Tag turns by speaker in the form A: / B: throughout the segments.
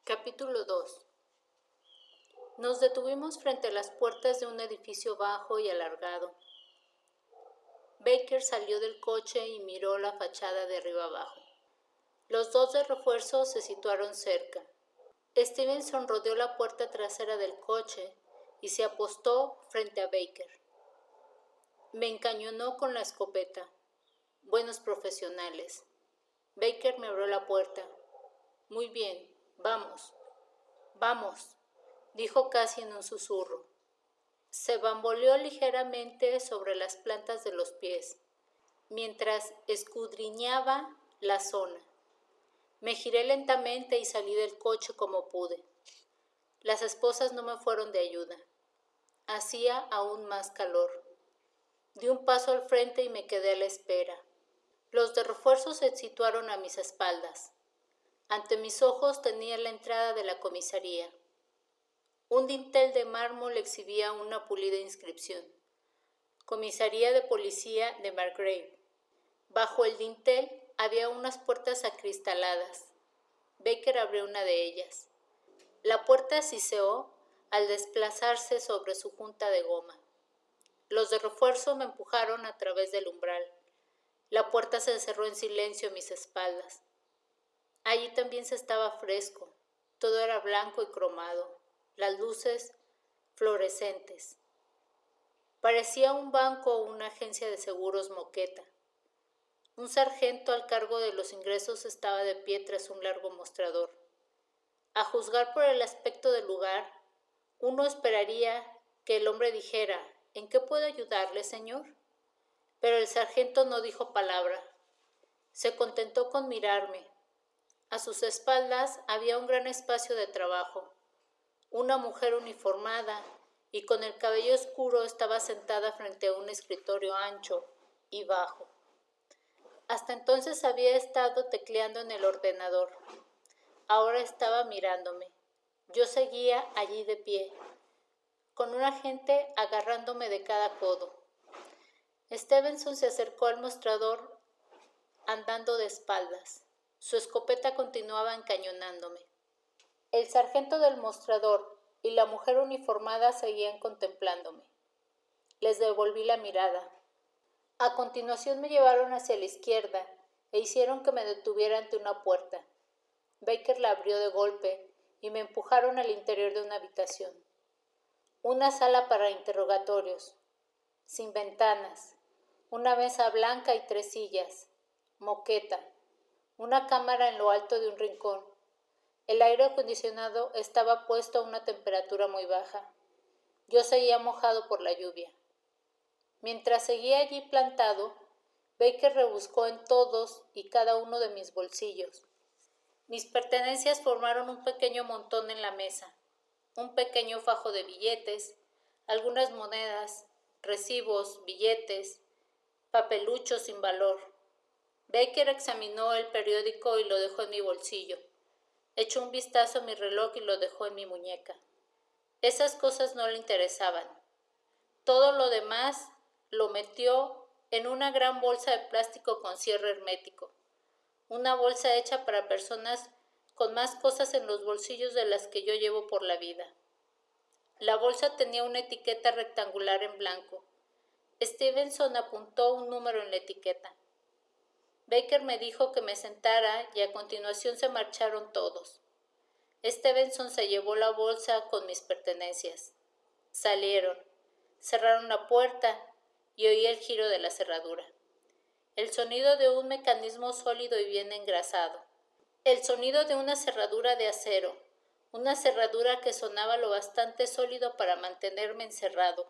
A: Capítulo 2. Nos detuvimos frente a las puertas de un edificio bajo y alargado. Baker salió del coche y miró la fachada de arriba abajo. Los dos de refuerzo se situaron cerca. Stevenson rodeó la puerta trasera del coche y se apostó frente a Baker. Me encañonó con la escopeta. Buenos profesionales. Baker me abrió la puerta. Muy bien, vamos. Vamos, dijo casi en un susurro. Se bamboleó ligeramente sobre las plantas de los pies, mientras escudriñaba la zona. Me giré lentamente y salí del coche como pude. Las esposas no me fueron de ayuda. Hacía aún más calor. Di un paso al frente y me quedé a la espera. Los de refuerzo se situaron a mis espaldas. Ante mis ojos tenía la entrada de la comisaría. Un dintel de mármol exhibía una pulida inscripción: Comisaría de Policía de Margrave. Bajo el dintel había unas puertas acristaladas. Baker abrió una de ellas. La puerta siseó al desplazarse sobre su junta de goma. Los de refuerzo me empujaron a través del umbral. La puerta se cerró en silencio a mis espaldas. Allí también se estaba fresco. Todo era blanco y cromado. Las luces fluorescentes. Parecía un banco o una agencia de seguros moqueta. Un sargento al cargo de los ingresos estaba de pie tras un largo mostrador. A juzgar por el aspecto del lugar, uno esperaría que el hombre dijera: ¿En qué puedo ayudarle, señor? Pero el sargento no dijo palabra. Se contentó con mirarme. A sus espaldas había un gran espacio de trabajo. Una mujer uniformada y con el cabello oscuro estaba sentada frente a un escritorio ancho y bajo. Hasta entonces había estado tecleando en el ordenador. Ahora estaba mirándome. Yo seguía allí de pie, con un agente agarrándome de cada codo. Stevenson se acercó al mostrador andando de espaldas. Su escopeta continuaba encañonándome. El sargento del mostrador y la mujer uniformada seguían contemplándome. Les devolví la mirada. A continuación me llevaron hacia la izquierda e hicieron que me detuviera ante una puerta. Baker la abrió de golpe y me empujaron al interior de una habitación. Una sala para interrogatorios, sin ventanas, una mesa blanca y 3 sillas, moqueta, una cámara en lo alto de un rincón. El aire acondicionado estaba puesto a una temperatura muy baja. Yo seguía mojado por la lluvia. Mientras seguía allí plantado, Baker rebuscó en todos y cada uno de mis bolsillos. Mis pertenencias formaron un pequeño montón en la mesa, un pequeño fajo de billetes, algunas monedas, recibos, billetes, papeluchos sin valor. Baker examinó el periódico y lo dejó en mi bolsillo. Echó un vistazo a mi reloj y lo dejó en mi muñeca. Esas cosas no le interesaban. Todo lo demás lo metió en una gran bolsa de plástico con cierre hermético. Una bolsa hecha para personas con más cosas en los bolsillos de las que yo llevo por la vida. La bolsa tenía una etiqueta rectangular en blanco. Stevenson apuntó un número en la etiqueta. Baker me dijo que me sentara y a continuación se marcharon todos. Stevenson se llevó la bolsa con mis pertenencias. Salieron, cerraron la puerta y oí el giro de la cerradura. El sonido de un mecanismo sólido y bien engrasado. El sonido de una cerradura de acero, una cerradura que sonaba lo bastante sólido para mantenerme encerrado.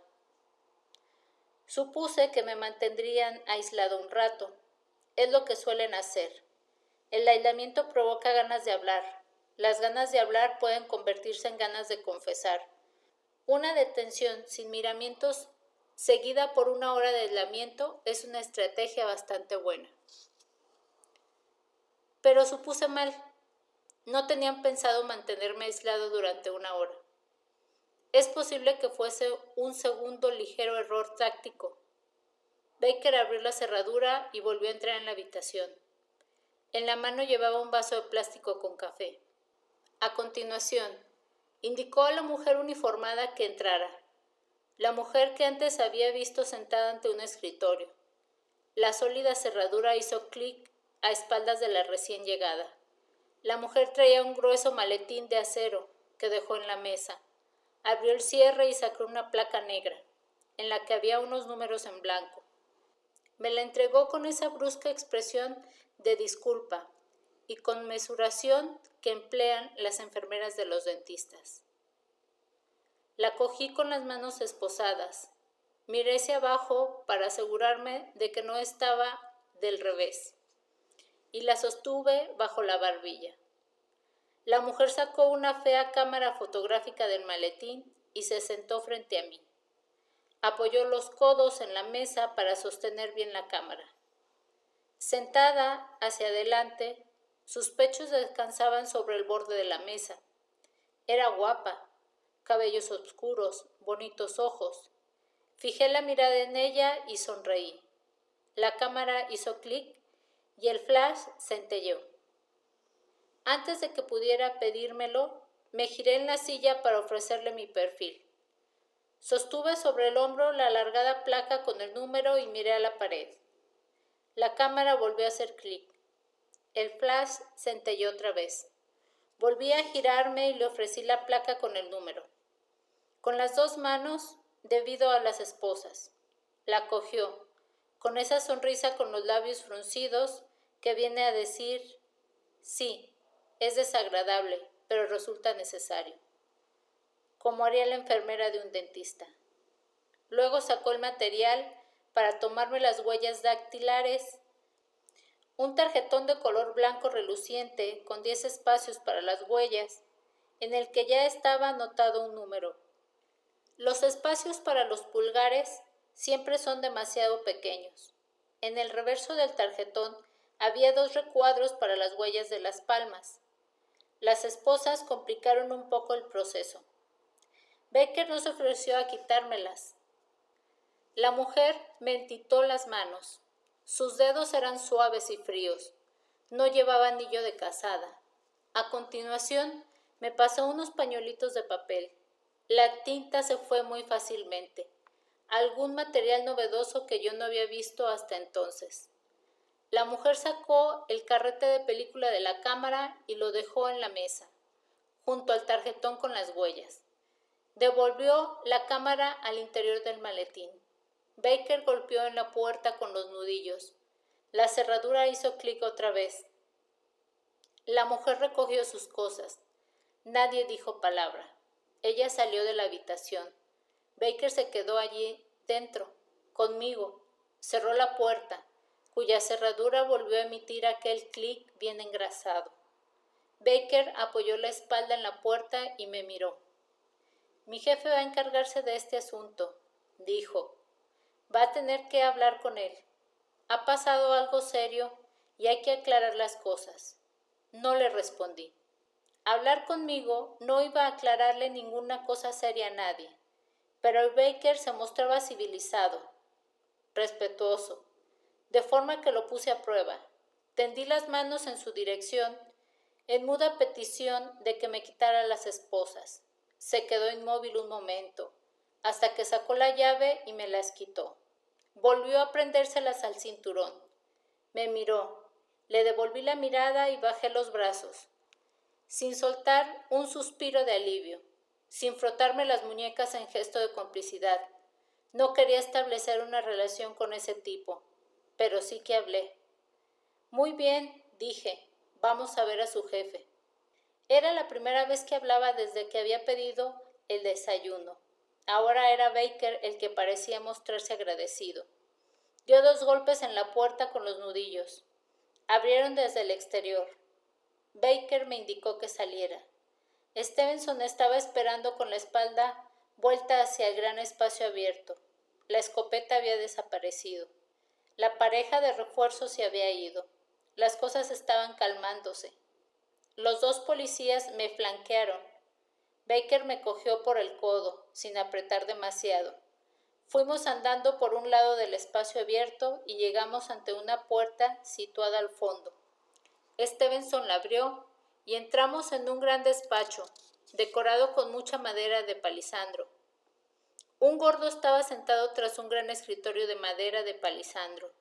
A: Supuse que me mantendrían aislado un rato. Es lo que suelen hacer. El aislamiento provoca ganas de hablar. Las ganas de hablar pueden convertirse en ganas de confesar. Una detención sin miramientos seguida por 1 hora de aislamiento es una estrategia bastante buena. Pero supuse mal. No tenían pensado mantenerme aislado durante 1 hora. Es posible que fuese un segundo ligero error táctico. Baker abrió la cerradura y volvió a entrar en la habitación. En la mano llevaba un vaso de plástico con café. A continuación, indicó a la mujer uniformada que entrara. La mujer que antes había visto sentada ante un escritorio. La sólida cerradura hizo clic a espaldas de la recién llegada. La mujer traía un grueso maletín de acero que dejó en la mesa. Abrió el cierre y sacó una placa negra, en la que había unos números en blanco. Me la entregó con esa brusca expresión de disculpa y conmesuración que emplean las enfermeras de los dentistas. La cogí con las manos esposadas. Miré hacia abajo para asegurarme de que no estaba del revés, y la sostuve bajo la barbilla. La mujer sacó una fea cámara fotográfica del maletín y se sentó frente a mí. Apoyó los codos en la mesa para sostener bien la cámara. Sentada hacia adelante, sus pechos descansaban sobre el borde de la mesa. Era guapa, cabellos oscuros, bonitos ojos. Fijé la mirada en ella y sonreí. La cámara hizo clic y el flash centelleó. Antes de que pudiera pedírmelo, me giré en la silla para ofrecerle mi perfil. Sostuve sobre el hombro la alargada placa con el número y miré a la pared. La cámara volvió a hacer clic. El flash centelló otra vez. Volví a girarme y le ofrecí la placa con el número. Con las dos manos, debido a las esposas. La cogió, con esa sonrisa con los labios fruncidos que viene a decir, sí, es desagradable, pero resulta necesario. Como haría la enfermera de un dentista. Luego sacó el material para tomarme las huellas dactilares, un tarjetón de color blanco reluciente con 10 espacios para las huellas, en el que ya estaba anotado un número. Los espacios para los pulgares siempre son demasiado pequeños. En el reverso del tarjetón había 2 recuadros para las huellas de las palmas. Las esposas complicaron un poco el proceso. Baker no se ofreció a quitármelas. La mujer me entitó las manos. Sus dedos eran suaves y fríos. No llevaba anillo de casada. A continuación, me pasó unos pañuelitos de papel. La tinta se fue muy fácilmente. Algún material novedoso que yo no había visto hasta entonces. La mujer sacó el carrete de película de la cámara y lo dejó en la mesa, junto al tarjetón con las huellas. Devolvió la cámara al interior del maletín. Baker golpeó en la puerta con los nudillos. La cerradura hizo clic otra vez. La mujer recogió sus cosas. Nadie dijo palabra. Ella salió de la habitación. Baker se quedó allí dentro, conmigo. Cerró la puerta, cuya cerradura volvió a emitir aquel clic bien engrasado. Baker apoyó la espalda en la puerta y me miró. Mi jefe va a encargarse de este asunto, dijo. Va a tener que hablar con él. Ha pasado algo serio y hay que aclarar las cosas. No le respondí. Hablar conmigo no iba a aclararle ninguna cosa seria a nadie, pero el Baker se mostraba civilizado, respetuoso, de forma que lo puse a prueba. Tendí las manos en su dirección, en muda petición de que me quitara las esposas. Se quedó inmóvil un momento, hasta que sacó la llave y me las quitó. Volvió a prendérselas al cinturón. Me miró, le devolví la mirada y bajé los brazos, sin soltar un suspiro de alivio, sin frotarme las muñecas en gesto de complicidad. No quería establecer una relación con ese tipo, pero sí que hablé. Muy bien, dije, vamos a ver a su jefe. Era la primera vez que hablaba desde que había pedido el desayuno. Ahora era Baker el que parecía mostrarse agradecido. Dio 2 golpes en la puerta con los nudillos. Abrieron desde el exterior. Baker me indicó que saliera. Stevenson estaba esperando con la espalda vuelta hacia el gran espacio abierto. La escopeta había desaparecido. La pareja de refuerzo se había ido. Las cosas estaban calmándose. Los 2 policías me flanquearon. Baker me cogió por el codo, sin apretar demasiado. Fuimos andando por un lado del espacio abierto y llegamos ante una puerta situada al fondo. Stevenson la abrió y entramos en un gran despacho, decorado con mucha madera de palisandro. Un gordo estaba sentado tras un gran escritorio de madera de palisandro.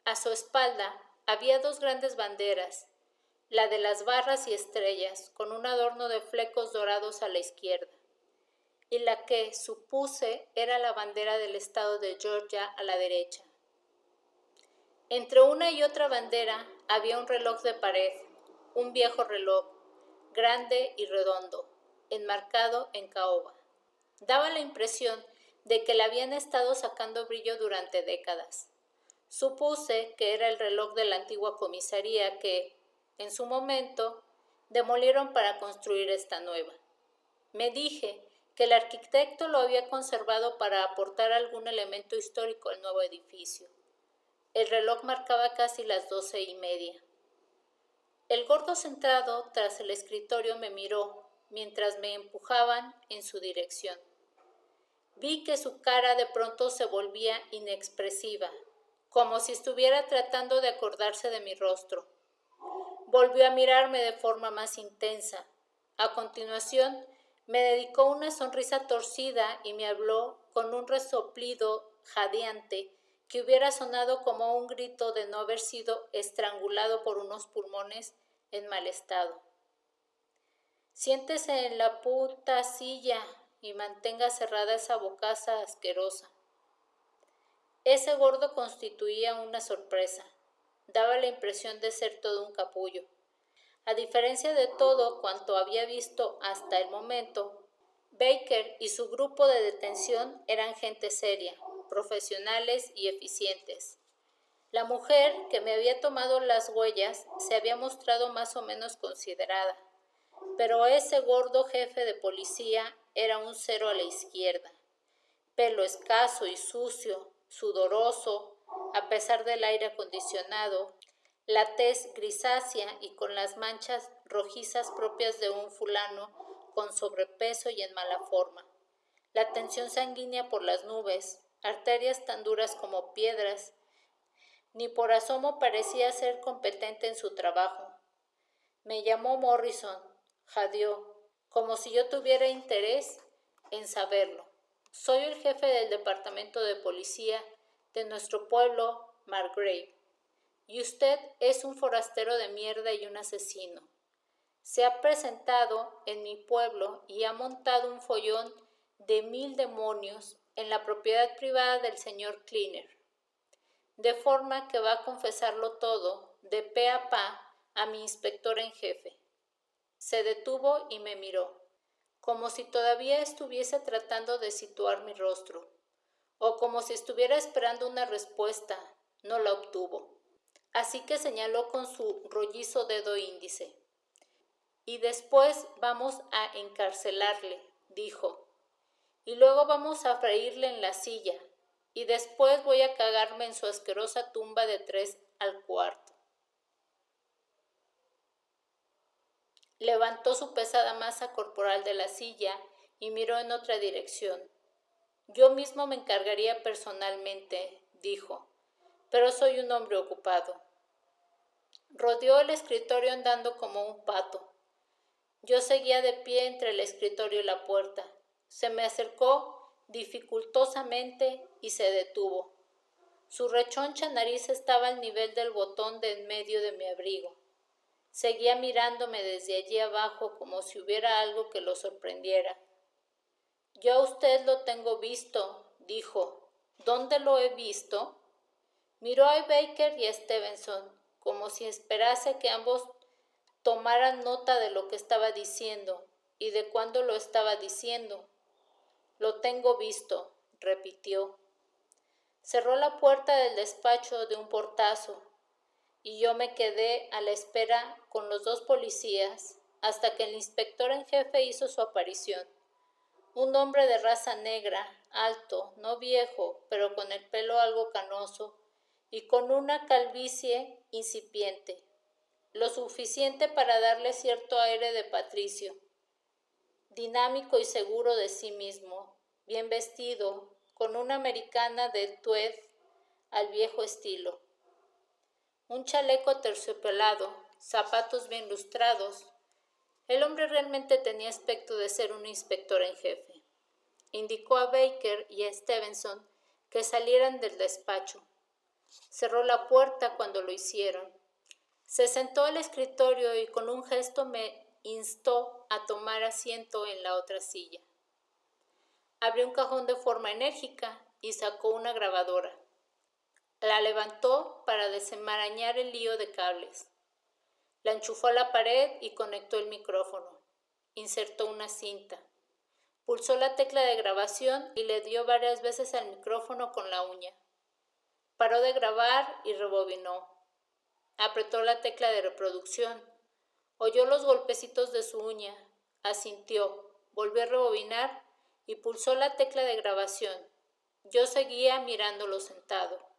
A: A su espalda había dos grandes banderas, la de las barras y estrellas, con un adorno de flecos dorados a la izquierda, y la que supuse era la bandera del estado de Georgia a la derecha. Entre una y otra bandera había un reloj de pared, un viejo reloj, grande y redondo, enmarcado en caoba. Daba la impresión de que le habían estado sacando brillo durante décadas. Supuse que era el reloj de la antigua comisaría que, en su momento, demolieron para construir esta nueva. Me dije que el arquitecto lo había conservado para aportar algún elemento histórico al nuevo edificio. El reloj marcaba casi las 12:30. El gordo sentado tras el escritorio me miró mientras me empujaban en su dirección. Vi que su cara de pronto se volvía inexpresiva, como si estuviera tratando de acordarse de mi rostro. Volvió a mirarme de forma más intensa. A continuación, me dedicó una sonrisa torcida y me habló con un resoplido jadeante que hubiera sonado como un grito de no haber sido estrangulado por unos pulmones en mal estado. Siéntese en la puta silla y mantenga cerrada esa bocaza asquerosa. Ese gordo constituía una sorpresa. Daba la impresión de ser todo un capullo. A diferencia de todo cuanto había visto hasta el momento, Baker y su grupo de detención eran gente seria, profesionales y eficientes. La mujer que me había tomado las huellas se había mostrado más o menos considerada, pero ese gordo jefe de policía era un cero a la izquierda. Pelo escaso y sucio, sudoroso, a pesar del aire acondicionado, la tez grisácea y con las manchas rojizas propias de un fulano con sobrepeso y en mala forma, la tensión sanguínea por las nubes, arterias tan duras como piedras, ni por asomo parecía ser competente en su trabajo. Me llamó Morrison, jadeó, como si yo tuviera interés en saberlo. Soy el jefe del departamento de policía de nuestro pueblo, Margrave, y usted es un forastero de mierda y un asesino. Se ha presentado en mi pueblo y ha montado un follón de 1000 demonios en la propiedad privada del señor Cleaner, de forma que va a confesarlo todo, de pe a pa, a mi inspector en jefe. Se detuvo y me miró, como si todavía estuviese tratando de situar mi rostro, o como si estuviera esperando una respuesta. No la obtuvo. Así que señaló con su rollizo dedo índice. Y después vamos a encarcelarle, dijo. Y luego vamos a freírle en la silla. Y después voy a cagarme en su asquerosa tumba de 3 al cuarto. Levantó su pesada masa corporal de la silla y miró en otra dirección. Yo mismo me encargaría personalmente, dijo, pero soy un hombre ocupado. Rodeó el escritorio andando como un pato. Yo seguía de pie entre el escritorio y la puerta. Se me acercó dificultosamente y se detuvo. Su rechoncha nariz estaba al nivel del botón de en medio de mi abrigo. Seguía mirándome desde allí abajo como si hubiera algo que lo sorprendiera. Yo a usted lo tengo visto, dijo. ¿Dónde lo he visto? Miró a Baker y a Stevenson, como si esperase que ambos tomaran nota de lo que estaba diciendo y de cuándo lo estaba diciendo. Lo tengo visto, repitió. Cerró la puerta del despacho de un portazo y yo me quedé a la espera con los 2 policías hasta que el inspector en jefe hizo su aparición. Un hombre de raza negra, alto, no viejo, pero con el pelo algo canoso y con una calvicie incipiente, lo suficiente para darle cierto aire de patricio, dinámico y seguro de sí mismo, bien vestido, con una americana de tweed al viejo estilo. un chaleco terciopelado, zapatos bien lustrados. El hombre realmente tenía aspecto de ser un inspector en jefe. Indicó a Baker y a Stevenson que salieran del despacho. Cerró la puerta cuando lo hicieron. Se sentó al escritorio y con un gesto me instó a tomar asiento en la otra silla. Abrió un cajón de forma enérgica y sacó una grabadora. La levantó para desenmarañar el lío de cables. La enchufó a la pared y conectó el micrófono. Insertó una cinta. Pulsó la tecla de grabación y le dio varias veces al micrófono con la uña. Paró de grabar y rebobinó. Apretó la tecla de reproducción. Oyó los golpecitos de su uña. Asintió. Volvió a rebobinar y pulsó la tecla de grabación. Yo seguía mirándolo sentado.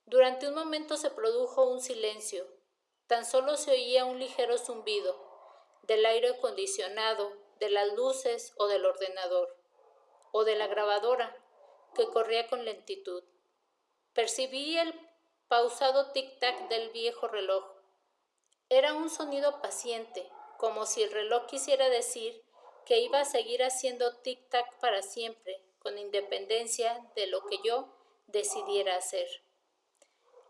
A: Durante un momento se produjo un silencio. Tan solo se oía un ligero zumbido del aire acondicionado, de las luces o del ordenador, o de la grabadora, que corría con lentitud. Percibí el pausado tic-tac del viejo reloj. Era un sonido paciente, como si el reloj quisiera decir que iba a seguir haciendo tic-tac para siempre, con independencia de lo que yo decidiera hacer.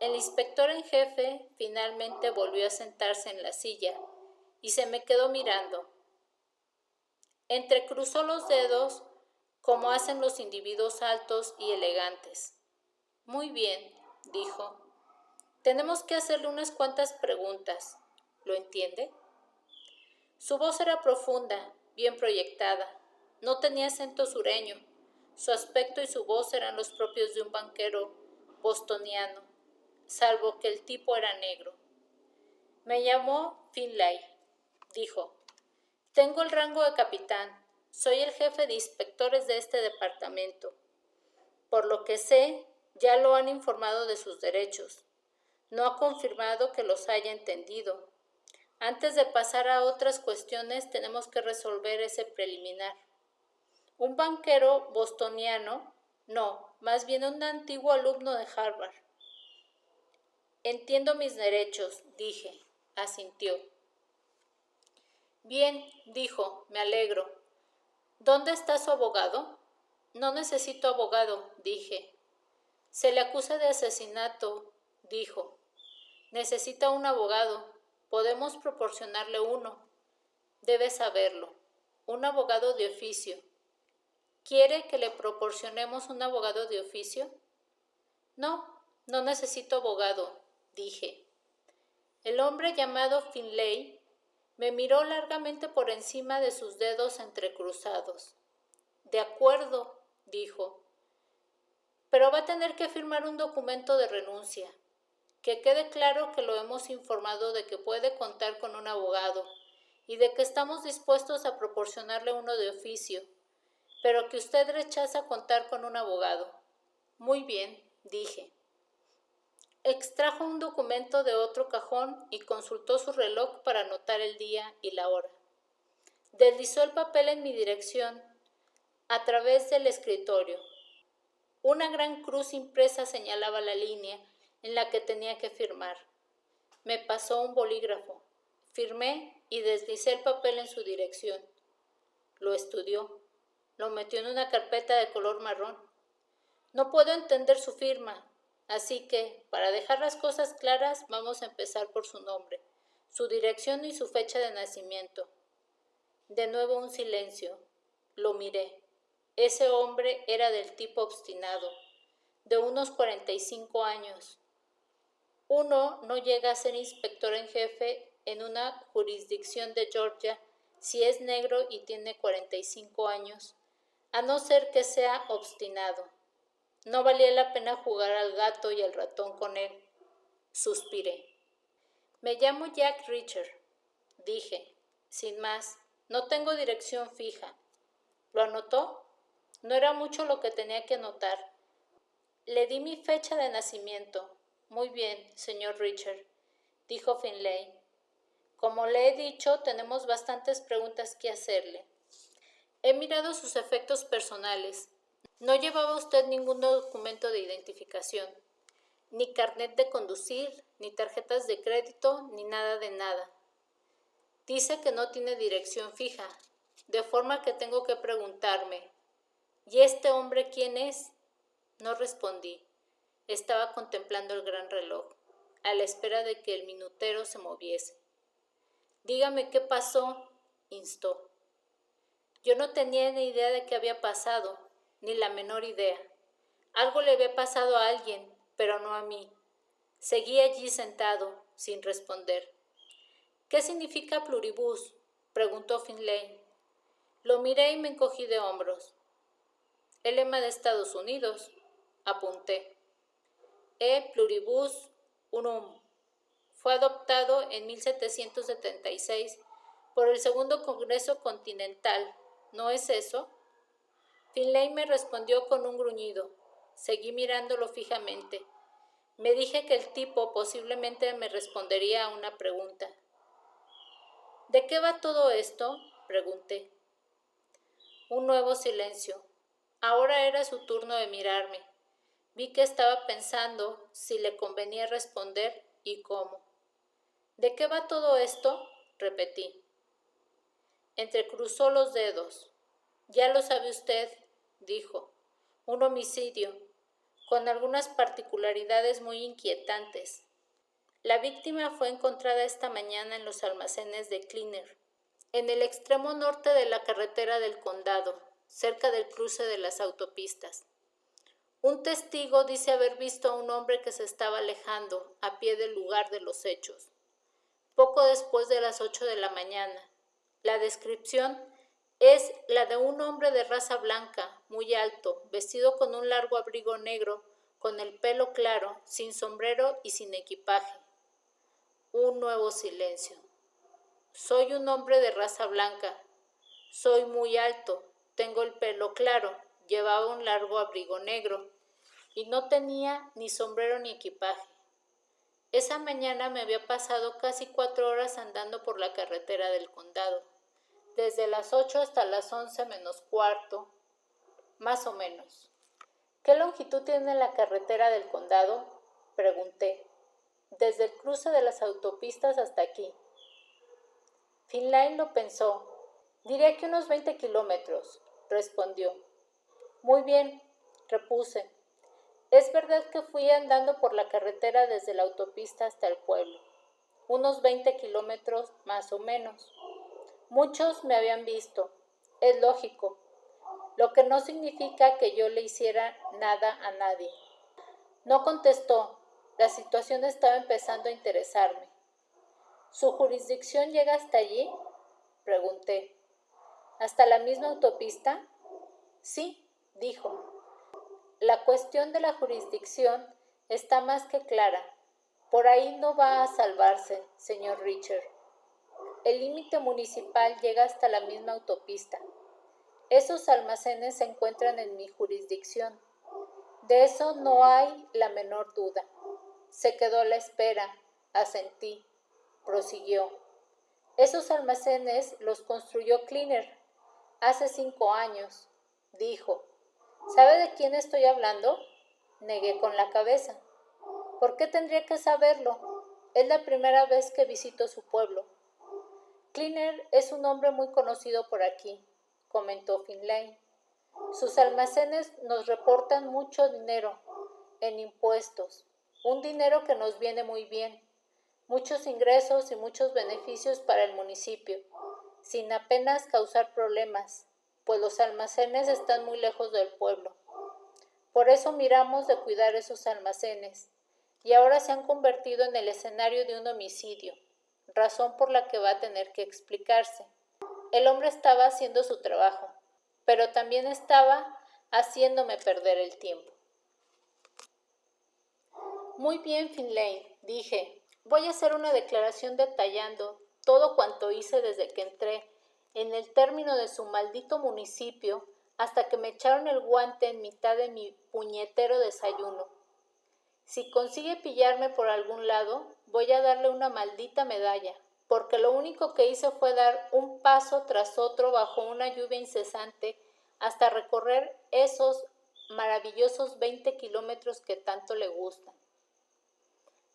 A: El inspector en jefe finalmente volvió a sentarse en la silla y se me quedó mirando. Entrecruzó los dedos como hacen los individuos altos y elegantes. Muy bien, dijo. Tenemos que hacerle unas cuantas preguntas. ¿Lo entiende? Su voz era profunda, bien proyectada. No tenía acento sureño. Su aspecto y su voz eran los propios de un banquero bostoniano, salvo que el tipo era negro. Me llamó Finlay, dijo. Tengo el rango de capitán. Soy el jefe de inspectores de este departamento. Por lo que sé, ya lo han informado de sus derechos. No ha confirmado que los haya entendido. Antes de pasar a otras cuestiones, tenemos que resolver ese preliminar. Un banquero bostoniano, no, más bien un antiguo alumno de Harvard. Entiendo mis derechos, dije. Asintió. Bien, dijo, me alegro. ¿Dónde está su abogado? No necesito abogado, dije. Se le acusa de asesinato, dijo. Necesita un abogado. Podemos proporcionarle uno. Debe saberlo. Un abogado de oficio. ¿Quiere que le proporcionemos un abogado de oficio? No, no necesito abogado, dije. El hombre llamado Finlay me miró largamente por encima de sus dedos entrecruzados. De acuerdo, dijo. Pero va a tener que firmar un documento de renuncia. Que quede claro que lo hemos informado de que puede contar con un abogado y de que estamos dispuestos a proporcionarle uno de oficio, pero que usted rechaza contar con un abogado. Muy bien, dije. Extrajo un documento de otro cajón y consultó su reloj para anotar el día y la hora. Deslizó el papel en mi dirección, a través del escritorio. Una gran cruz impresa señalaba la línea en la que tenía que firmar. Me pasó un bolígrafo. Firmé y deslicé el papel en su dirección. Lo estudió. Lo metió en una carpeta de color marrón. No puedo entender su firma, así que, para dejar las cosas claras, vamos a empezar por su nombre, su dirección y su fecha de nacimiento. De nuevo un silencio. Lo miré. Ese hombre era del tipo obstinado, de unos 45 años. Uno no llega a ser inspector en jefe en una jurisdicción de Georgia si es negro y tiene 45 años, a no ser que sea obstinado. No valía la pena jugar al gato y al ratón con él. Suspiré. Me llamo Jack Reacher, dije, sin más. No tengo dirección fija. ¿Lo anotó? No era mucho lo que tenía que anotar. Le di mi fecha de nacimiento. Muy bien, señor Richard, dijo Finlay. Como le he dicho, tenemos bastantes preguntas que hacerle. He mirado sus efectos personales. No llevaba usted ningún documento de identificación. ni carnet de conducir, ni tarjetas de crédito, ni nada de nada. Dice que no tiene dirección fija, de forma que tengo que preguntarme, ¿y este hombre quién es? No respondí. Estaba contemplando el gran reloj, a la espera de que el minutero se moviese. Dígame qué pasó, instó. Yo no tenía ni idea de qué había pasado, ni la menor idea. Algo le había pasado a alguien, pero no a mí. Seguí allí sentado, sin responder. ¿Qué significa pluribus? Preguntó Finlay. Lo miré y me encogí de hombros. El lema de Estados Unidos, apunté. E pluribus unum. Fue adoptado en 1776 por el Segundo Congreso Continental. ¿No es eso? Finlay me respondió con un gruñido. Seguí mirándolo fijamente. Me dije que el tipo posiblemente me respondería a una pregunta. ¿De qué va todo esto? Pregunté. Un nuevo silencio. Ahora era su turno de mirarme. Vi que estaba pensando si le convenía responder y cómo. ¿De qué va todo esto? Repetí. Entrecruzó los dedos. Ya lo sabe usted, dijo. Un homicidio, con algunas particularidades muy inquietantes. La víctima fue encontrada esta mañana en los almacenes de Cleaner, en el extremo norte de la carretera del condado, cerca del cruce de las autopistas. Un testigo dice haber visto a un hombre que se estaba alejando a pie del lugar de los hechos, poco después de las 8 de la mañana. La descripción es la de un hombre de raza blanca, muy alto, vestido con un largo abrigo negro, con el pelo claro, sin sombrero y sin equipaje. Un nuevo silencio. Soy un hombre de raza blanca. Soy muy alto. Tengo el pelo claro. Llevaba un largo abrigo negro. Y no tenía ni sombrero ni equipaje. Esa mañana me había pasado casi 4 horas andando por la carretera del condado. Desde las 8 hasta las 11 menos cuarto, más o menos. ¿Qué longitud tiene la carretera del condado? Pregunté. Desde el cruce de las autopistas hasta aquí. Finlay lo pensó. Diría que unos 20 kilómetros, respondió. Muy bien, repuse. Es verdad que fui andando por la carretera desde la autopista hasta el pueblo. Unos 20 kilómetros más o menos. Muchos me habían visto. Es lógico. Lo que no significa que yo le hiciera nada a nadie. No contestó. La situación estaba empezando a interesarme. ¿Su jurisdicción llega hasta allí? Pregunté. ¿Hasta la misma autopista? Sí, dijo. La cuestión de la jurisdicción está más que clara. Por ahí no va a salvarse, señor Richard. El límite municipal llega hasta la misma autopista. Esos almacenes se encuentran en mi jurisdicción. De eso no hay la menor duda. Se quedó a la espera, asentí, prosiguió. Esos almacenes los construyó Cleaner hace 5 años, dijo. ¿Sabe de quién estoy hablando? Negué con la cabeza. ¿Por qué tendría que saberlo? Es la primera vez que visito su pueblo. Cleaner es un hombre muy conocido por aquí, comentó Finlay. Sus almacenes nos reportan mucho dinero en impuestos, un dinero que nos viene muy bien, muchos ingresos y muchos beneficios para el municipio, sin apenas causar problemas, pues los almacenes están muy lejos del pueblo. Por eso miramos de cuidar esos almacenes, y ahora se han convertido en el escenario de un homicidio, razón por la que va a tener que explicarse. El hombre estaba haciendo su trabajo, pero también estaba haciéndome perder el tiempo. Muy bien, Finlay, dije. Voy a hacer una declaración detallando todo cuanto hice desde que entré en el término de su maldito municipio hasta que me echaron el guante en mitad de mi puñetero desayuno. Si consigue pillarme por algún lado, voy a darle una maldita medalla, porque lo único que hice fue dar un paso tras otro bajo una lluvia incesante hasta recorrer esos maravillosos 20 kilómetros que tanto le gustan.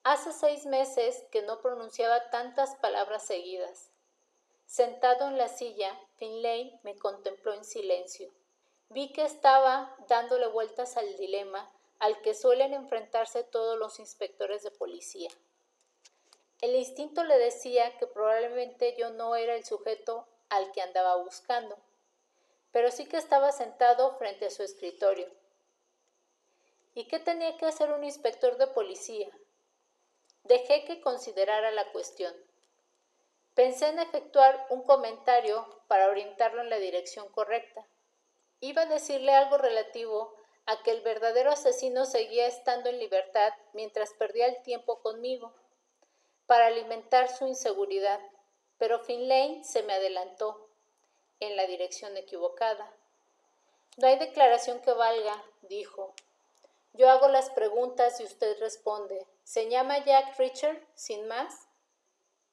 A: Hace 6 meses que no pronunciaba tantas palabras seguidas. Sentado en la silla, Finlay me contempló en silencio. Vi que estaba dándole vueltas al dilema al que suelen enfrentarse todos los inspectores de policía. El instinto le decía que probablemente yo no era el sujeto al que andaba buscando, pero sí que estaba sentado frente a su escritorio. ¿Y qué tenía que hacer un inspector de policía? Dejé que considerara la cuestión. Pensé en efectuar un comentario para orientarlo en la dirección correcta. Iba a decirle algo relativo a que el verdadero asesino seguía estando en libertad mientras perdía el tiempo conmigo, para alimentar su inseguridad, pero Finlay se me adelantó en la dirección equivocada. No hay declaración que valga, dijo. Yo hago las preguntas y usted responde. ¿Se llama Jack Reacher, sin más?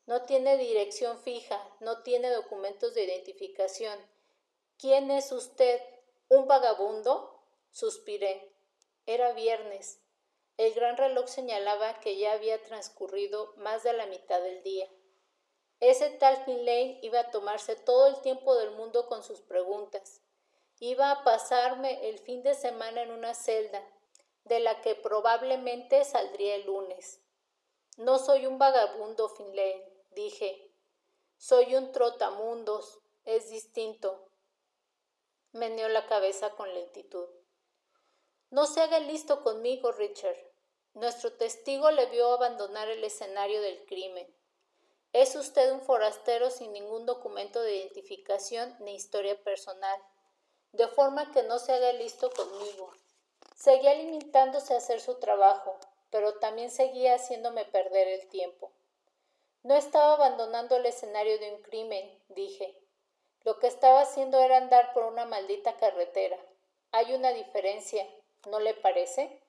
A: No tiene dirección fija, no tiene documentos de identificación. ¿Quién es usted? ¿Un vagabundo? Suspiré. Era viernes. El gran reloj señalaba que ya había transcurrido más de la mitad del día. Ese tal Finlay iba a tomarse todo el tiempo del mundo con sus preguntas. Iba a pasarme el fin de semana en una celda, de la que probablemente saldría el lunes. No soy un vagabundo, Finlay, dije. Soy un trotamundos, es distinto. Meneó la cabeza con lentitud. No se haga listo conmigo, Richard. Nuestro testigo le vio abandonar el escenario del crimen. Es usted un forastero sin ningún documento de identificación ni historia personal, de forma que no se haga listo conmigo. Seguía limitándose a hacer su trabajo, pero también seguía haciéndome perder el tiempo. No estaba abandonando el escenario de un crimen, dije. Lo que estaba haciendo era andar por una maldita carretera. Hay una diferencia, ¿no le parece?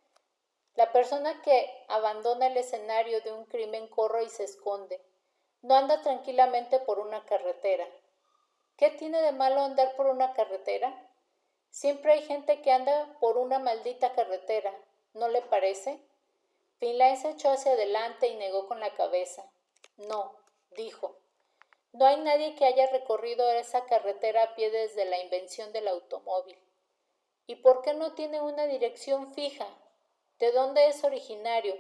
A: La persona que abandona el escenario de un crimen corre y se esconde. No anda tranquilamente por una carretera. ¿Qué tiene de malo andar por una carretera? Siempre hay gente que anda por una maldita carretera, ¿no le parece? Finlay se echó hacia adelante y negó con la cabeza. No, dijo. No hay nadie que haya recorrido esa carretera a pie desde la invención del automóvil. ¿Y por qué no tiene una dirección fija? ¿De dónde es originario?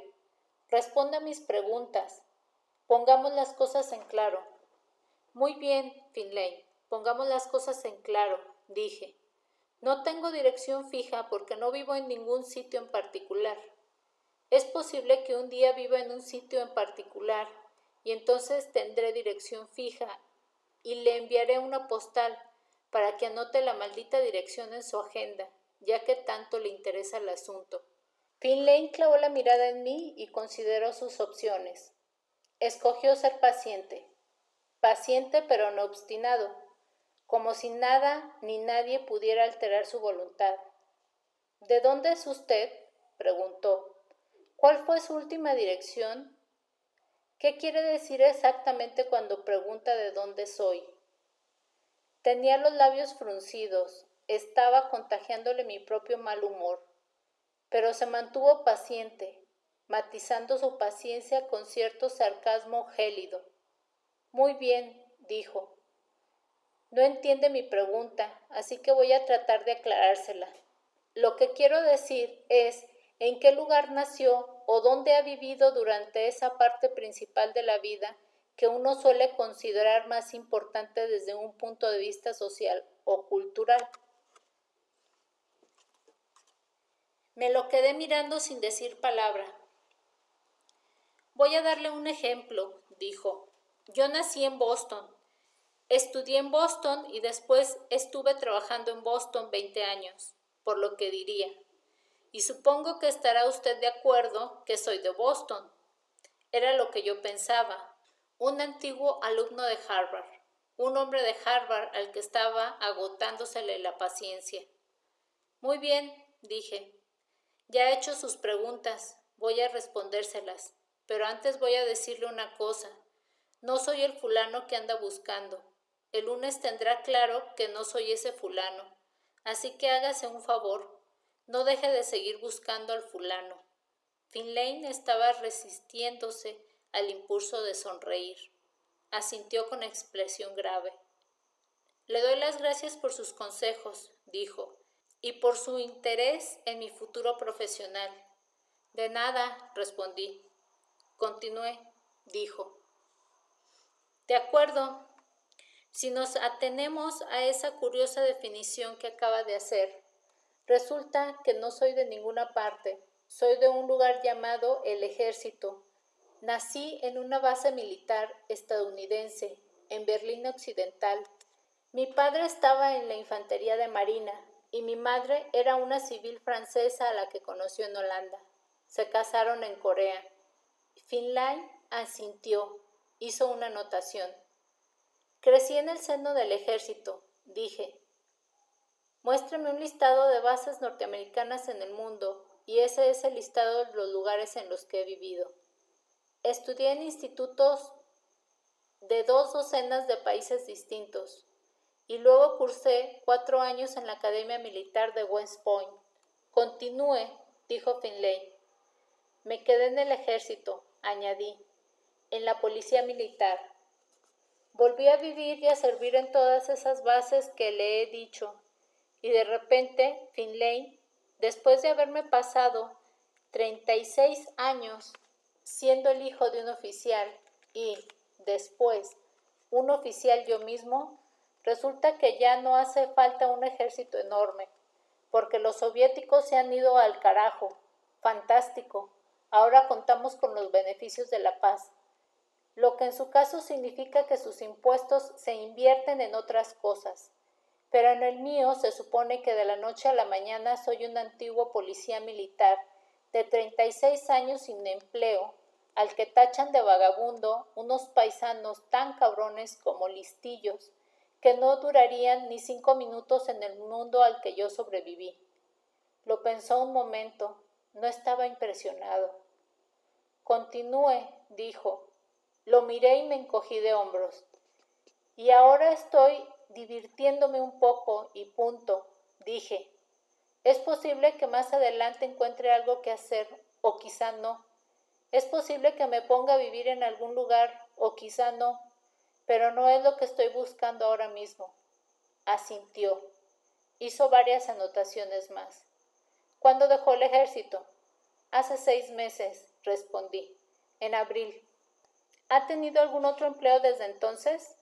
A: Responda a mis preguntas. Pongamos las cosas en claro. Muy bien, Finlay, pongamos las cosas en claro, dije. No tengo dirección fija porque no vivo en ningún sitio en particular. Es posible que un día viva en un sitio en particular y entonces tendré dirección fija y le enviaré una postal para que anote la maldita dirección en su agenda, ya que tanto le interesa el asunto. Finlay clavó la mirada en mí y consideró sus opciones. Escogió ser paciente pero no obstinado, como si nada ni nadie pudiera alterar su voluntad. ¿De dónde es usted?, preguntó. ¿Cuál fue su última dirección? ¿Qué quiere decir exactamente cuando pregunta de dónde soy? Tenía los labios fruncidos, estaba contagiándole mi propio mal humor, pero se mantuvo paciente, matizando su paciencia con cierto sarcasmo gélido. Muy bien, dijo. No entiende mi pregunta, así que voy a tratar de aclarársela. Lo que quiero decir es en qué lugar nació o dónde ha vivido durante esa parte principal de la vida que uno suele considerar más importante desde un punto de vista social o cultural. Me lo quedé mirando sin decir palabra. Voy a darle un ejemplo, dijo. Yo nací en Boston. Estudié en Boston y después estuve trabajando en Boston 20 años, por lo que diría. Y supongo que estará usted de acuerdo que soy de Boston. Era lo que yo pensaba. Un antiguo alumno de Harvard. Un hombre de Harvard al que estaba agotándosele la paciencia. Muy bien, dije. Ya he hecho sus preguntas. Voy a respondérselas. Pero antes voy a decirle una cosa. No soy el fulano que anda buscando. El lunes tendrá claro que no soy ese fulano. Así que hágase un favor. No deje de seguir buscando al fulano. Finlay estaba resistiéndose al impulso de sonreír. Asintió con expresión grave. Le doy las gracias por sus consejos, dijo, y por su interés en mi futuro profesional. De nada, respondí. Continué, dijo. De acuerdo. Si nos atenemos a esa curiosa definición que acaba de hacer, resulta que no soy de ninguna parte. Soy de un lugar llamado el Ejército. Nací en una base militar estadounidense, en Berlín Occidental. Mi padre estaba en la infantería de marina y mi madre era una civil francesa a la que conoció en Holanda. Se casaron en Corea. Finlay asintió, hizo una anotación. Crecí en el seno del ejército, dije. Muéstrame un listado de bases norteamericanas en el mundo, y ese es el listado de los lugares en los que he vivido. Estudié en institutos de 2 docenas de países distintos, y luego cursé 4 años en la Academia Militar de West Point. Continúe, dijo Finlay. Me quedé en el ejército, añadí, en la policía militar. Volví a vivir y a servir en todas esas bases que le he dicho, y de repente Finlay, después de haberme pasado 36 años siendo el hijo de un oficial y, después, un oficial yo mismo, resulta que ya no hace falta un ejército enorme, porque los soviéticos se han ido al carajo. Fantástico. Ahora contamos con los beneficios de la paz. Lo que en su caso significa que sus impuestos se invierten en otras cosas. Pero en el mío se supone que de la noche a la mañana soy un antiguo policía militar de 36 años sin empleo, al que tachan de vagabundo unos paisanos tan cabrones como listillos, que no durarían ni 5 minutos en el mundo al que yo sobreviví. Lo pensó un momento, no estaba impresionado. Continúe, dijo. Lo miré y me encogí de hombros. Y ahora estoy divirtiéndome un poco y punto, dije. Es posible que más adelante encuentre algo que hacer, o quizá no. Es posible que me ponga a vivir en algún lugar, o quizá no, pero no es lo que estoy buscando ahora mismo. Asintió. Hizo varias anotaciones más. ¿Cuándo dejó el ejército? Hace 6 meses, respondí. En abril. ¿Ha tenido algún otro empleo desde entonces?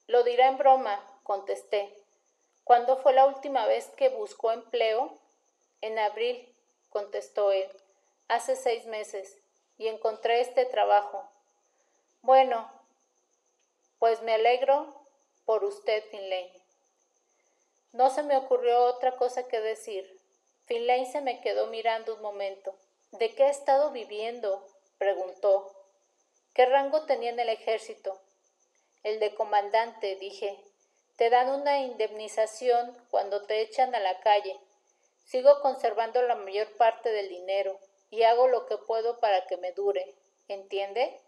A: Lo dirá en broma, contesté. ¿Cuándo fue la última vez que buscó empleo? En abril, contestó él. Hace 6 meses. Y encontré este trabajo. Bueno, pues me alegro por usted, Finlay. No se me ocurrió otra cosa que decir. Finlay se me quedó mirando un momento. ¿De qué ha estado viviendo?, preguntó. ¿Qué rango tenía en el ejército? El de comandante, dije. Te dan una indemnización cuando te echan a la calle. Sigo conservando la mayor parte del dinero y hago lo que puedo para que me dure. ¿Entiende?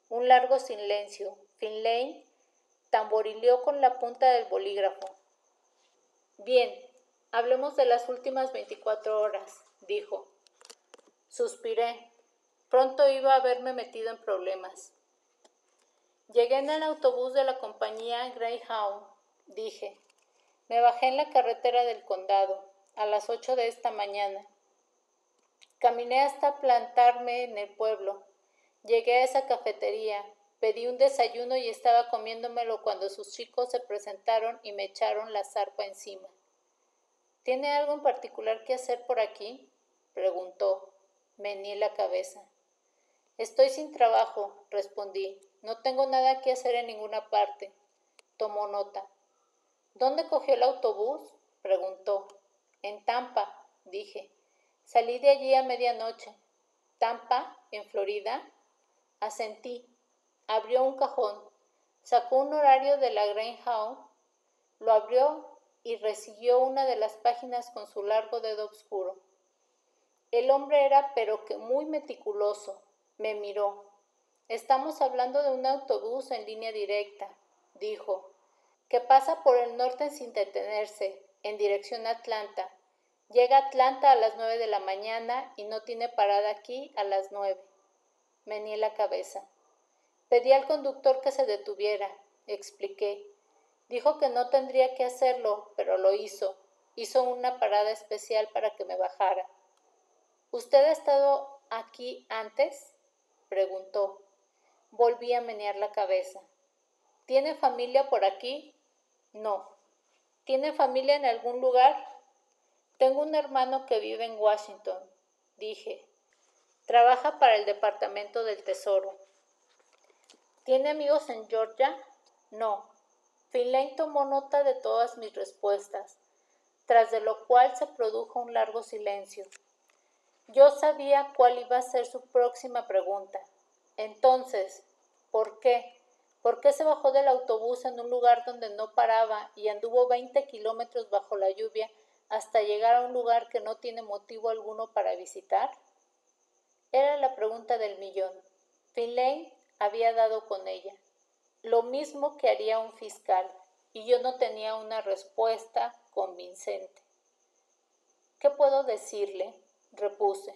A: Un largo silencio. Finlay tamborileó con la punta del bolígrafo. Bien, hablemos de las últimas 24 horas, dijo. Suspiré. Pronto iba a haberme metido en problemas. Llegué en el autobús de la compañía Greyhound, dije. Me bajé en la carretera del condado a las 8 de esta mañana. Caminé hasta plantarme en el pueblo. Llegué a esa cafetería, pedí un desayuno y estaba comiéndomelo cuando sus chicos se presentaron y me echaron la zarpa encima. ¿Tiene algo en particular que hacer por aquí?, preguntó. Meneé la cabeza. Estoy sin trabajo, respondí. No tengo nada que hacer en ninguna parte. Tomó nota. ¿Dónde cogió el autobús?, preguntó. En Tampa, dije. Salí de allí a medianoche. ¿Tampa, en Florida? Asentí. Abrió un cajón. Sacó un horario de la Greyhound. Lo abrió y resiguió una de las páginas con su largo dedo oscuro. El hombre era pero que muy meticuloso. Me miró. Estamos hablando de un autobús en línea directa, dijo, que pasa por el norte sin detenerse, en dirección a Atlanta. Llega a Atlanta a las 9 de la mañana y no tiene parada aquí a las 9. Meneé la cabeza. Pedí al conductor que se detuviera, expliqué. Dijo que no tendría que hacerlo, pero lo hizo. Hizo una parada especial para que me bajara. ¿Usted ha estado aquí antes?, preguntó. Volví a menear la cabeza. ¿Tiene familia por aquí? No. ¿Tiene familia en algún lugar? Tengo un hermano que vive en Washington, dije. Trabaja para el Departamento del Tesoro. ¿Tiene amigos en Georgia? No. Finlay tomó nota de todas mis respuestas, tras de lo cual se produjo un largo silencio. Yo sabía cuál iba a ser su próxima pregunta. Entonces, ¿por qué? ¿Por qué se bajó del autobús en un lugar donde no paraba y anduvo 20 kilómetros bajo la lluvia hasta llegar a un lugar que no tiene motivo alguno para visitar? Era la pregunta del millón. Finlay había dado con ella. Lo mismo que haría un fiscal, y yo no tenía una respuesta convincente. ¿Qué puedo decirle?, repuse.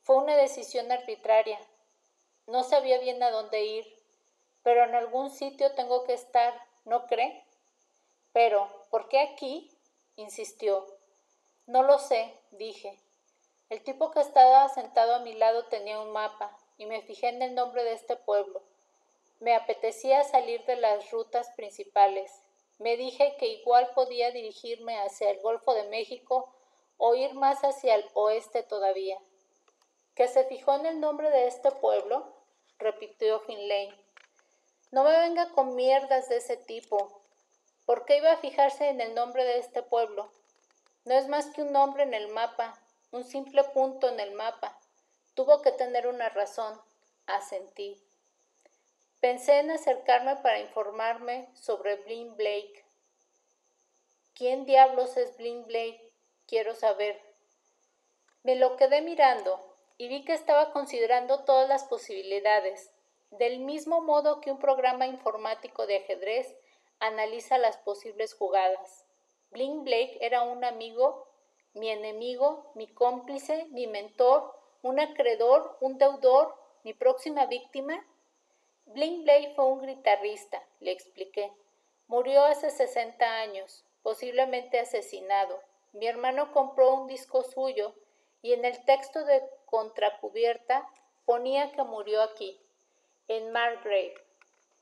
A: Fue una decisión arbitraria. No sabía bien a dónde ir, pero en algún sitio tengo que estar, ¿no cree? Pero, ¿por qué aquí?, insistió. No lo sé, dije. El tipo que estaba sentado a mi lado tenía un mapa, y me fijé en el nombre de este pueblo. Me apetecía salir de las rutas principales. Me dije que igual podía dirigirme hacia el Golfo de México o ir más hacia el oeste todavía. ¿Que se fijó en el nombre de este pueblo?, repitió Finlay. No me venga con mierdas de ese tipo. ¿Por qué iba a fijarse en el nombre de este pueblo? No es más que un nombre en el mapa, un simple punto en el mapa. Tuvo que tener una razón, asentí. Pensé en acercarme para informarme sobre Blind Blake. ¿Quién diablos es Blind Blake? Quiero saber. Me lo quedé mirando y vi que estaba considerando todas las posibilidades, del mismo modo que un programa informático de ajedrez analiza las posibles jugadas. Blind Blake era un amigo, mi enemigo, mi cómplice, mi mentor, un acreedor, un deudor, mi próxima víctima. Blind Blake fue un guitarrista, le expliqué. Murió hace 60 años, posiblemente asesinado. Mi hermano compró un disco suyo y en el texto de contracubierta ponía que murió aquí, en Margrave.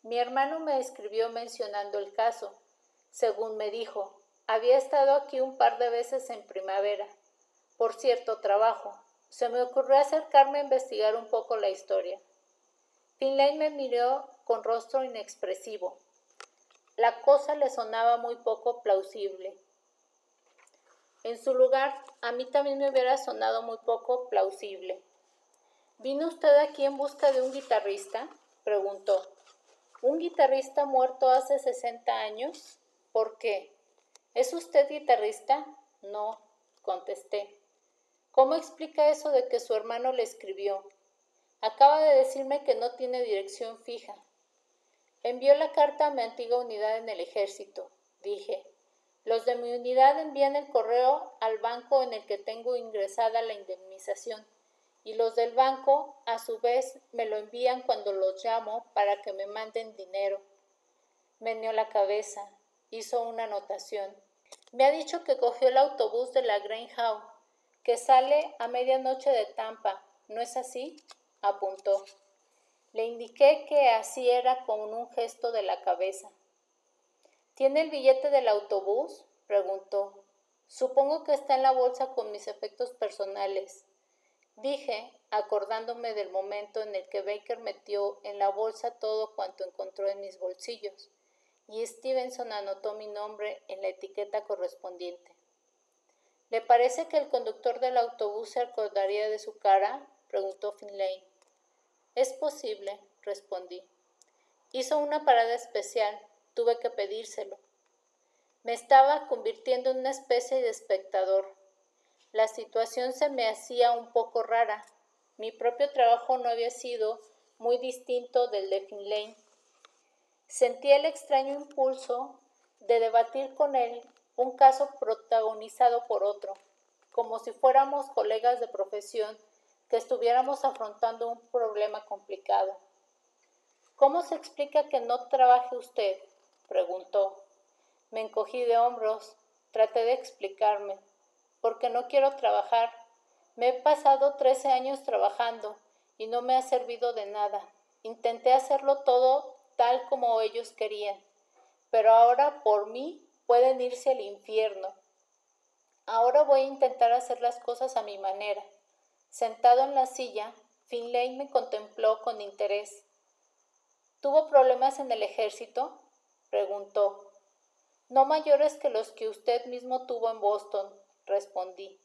A: Mi hermano me escribió mencionando el caso. Según me dijo, había estado aquí un par de veces en primavera, por cierto trabajo. Se me ocurrió acercarme a investigar un poco la historia. Finlay me miró con rostro inexpresivo. La cosa le sonaba muy poco plausible. En su lugar, a mí también me hubiera sonado muy poco plausible. ¿Vino usted aquí en busca de un guitarrista?, preguntó. ¿Un guitarrista muerto hace 60 años? ¿Por qué? ¿Es usted guitarrista? No, contesté. ¿Cómo explica eso de que su hermano le escribió? Acaba de decirme que no tiene dirección fija. Envió la carta a mi antigua unidad en el ejército, dije. Los de mi unidad envían el correo al banco en el que tengo ingresada la indemnización, y los del banco, a su vez, me lo envían cuando los llamo para que me manden dinero. Meneó la cabeza, hizo una anotación. Me ha dicho que cogió el autobús de la Greyhound, que sale a medianoche de Tampa, ¿no es así?, apuntó. Le indiqué que así era con un gesto de la cabeza. ¿Tiene el billete del autobús?, preguntó. Supongo que está en la bolsa con mis efectos personales, dije, acordándome del momento en el que Baker metió en la bolsa todo cuanto encontró en mis bolsillos, y Stevenson anotó mi nombre en la etiqueta correspondiente. ¿Le parece que el conductor del autobús se acordaría de su cara?, preguntó Finlay. Es posible, respondí. Hizo una parada especial, tuve que pedírselo. Me estaba convirtiendo en una especie de espectador. La situación se me hacía un poco rara. Mi propio trabajo no había sido muy distinto del de Finlay. Sentí el extraño impulso de debatir con él un caso protagonizado por otro. como si fuéramos colegas de profesión que estuviéramos afrontando un problema complicado. ¿Cómo se explica que no trabaje usted?, preguntó. Me encogí de hombros, traté de explicarme. Porque no quiero trabajar. Me he pasado 13 años trabajando y no me ha servido de nada. Intenté hacerlo todo tal como ellos querían, pero ahora por mí pueden irse al infierno. Ahora voy a intentar hacer las cosas a mi manera. Sentado en la silla, Finlay me contempló con interés. ¿Tuvo problemas en el ejército?, preguntó. No mayores que los que usted mismo tuvo en Boston, respondí.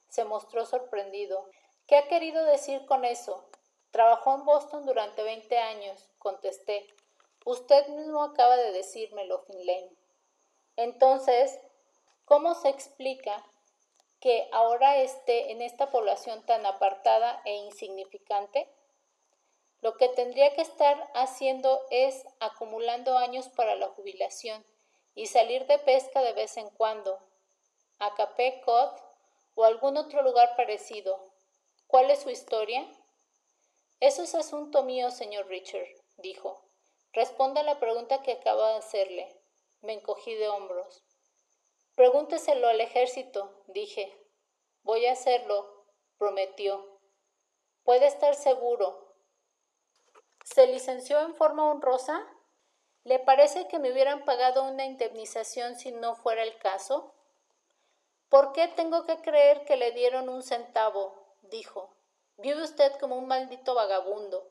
A: Se mostró sorprendido. ¿Qué ha querido decir con eso? Trabajó en Boston durante 20 años, contesté. Usted mismo acaba de decírmelo, Finlay. Entonces, ¿cómo se explica que ahora esté en esta población tan apartada e insignificante? Lo que tendría que estar haciendo es acumulando años para la jubilación y salir de pesca de vez en cuando, a Cape Cod o algún otro lugar parecido. ¿Cuál es su historia? Eso es asunto mío, señor Richard, dijo. Responda a la pregunta que acabo de hacerle. Me encogí de hombros. Pregúnteselo al ejército, dije. Voy a hacerlo, prometió. Puede estar seguro. ¿Se licenció en forma honrosa? ¿Le parece que me hubieran pagado una indemnización si no fuera el caso? ¿Por qué tengo que creer que le dieron un centavo?, dijo. Vive usted como un maldito vagabundo.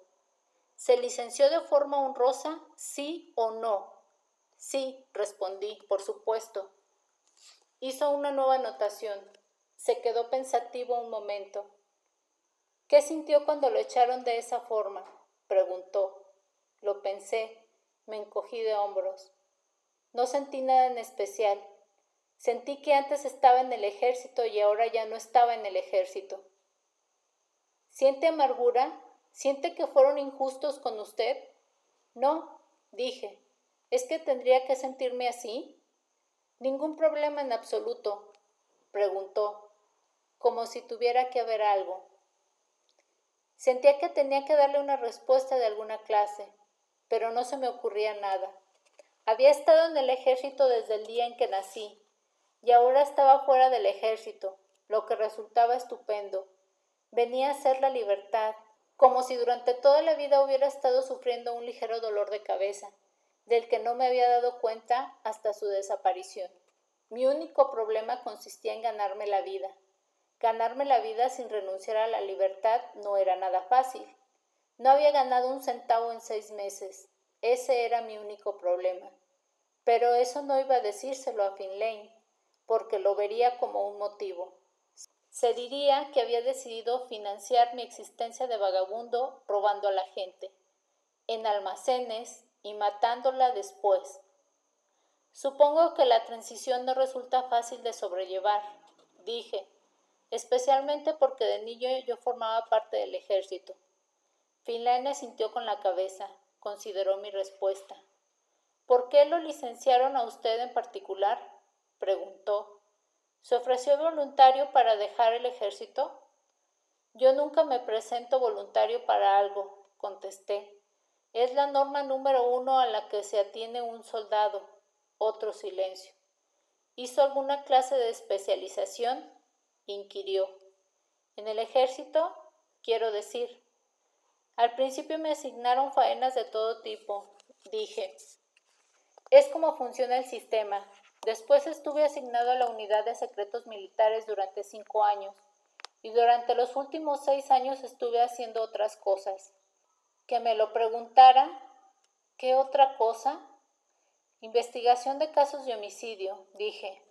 A: ¿Se licenció de forma honrosa, sí o no? Sí, respondí, por supuesto. Hizo una nueva anotación. Se quedó pensativo un momento. ¿Qué sintió cuando lo echaron de esa forma?, preguntó. Lo pensé. Me encogí de hombros. No sentí nada en especial. Sentí que antes estaba en el ejército y ahora ya no estaba en el ejército. ¿Siente amargura? ¿Siente que fueron injustos con usted? No, dije. ¿Es que tendría que sentirme así? Ningún problema en absoluto, preguntó, como si tuviera que haber algo. Sentía que tenía que darle una respuesta de alguna clase, pero no se me ocurría nada. Había estado en el ejército desde el día en que nací, y ahora estaba fuera del ejército, lo que resultaba estupendo. Venía a ser la libertad, como si durante toda la vida hubiera estado sufriendo un ligero dolor de cabeza, del que no me había dado cuenta hasta su desaparición. Mi único problema consistía en ganarme la vida. Ganarme la vida sin renunciar a la libertad no era nada fácil. No había ganado un centavo en 6 meses. Ese era mi único problema. Pero eso no iba a decírselo a Finlay, porque lo vería como un motivo. Se diría que había decidido financiar mi existencia de vagabundo robando a la gente, en almacenes y matándola después. Supongo que la transición no resulta fácil de sobrellevar, dije, especialmente porque de niño yo formaba parte del ejército. Finlay asintió con la cabeza, consideró mi respuesta. ¿Por qué lo licenciaron a usted en particular?, preguntó. ¿Se ofreció voluntario para dejar el ejército? Yo nunca me presento voluntario para algo, contesté. Es la norma número 1 a la que se atiene un soldado. Otro silencio. ¿Hizo alguna clase de especialización?, inquirió. ¿En el ejército? Quiero decir. Al principio me asignaron faenas de todo tipo, dije. Es como funciona el sistema. Después estuve asignado a la unidad de secretos militares durante 5 años y durante los últimos 6 años estuve haciendo otras cosas. Que me lo preguntara, ¿qué otra cosa? Investigación de casos de homicidio, dije.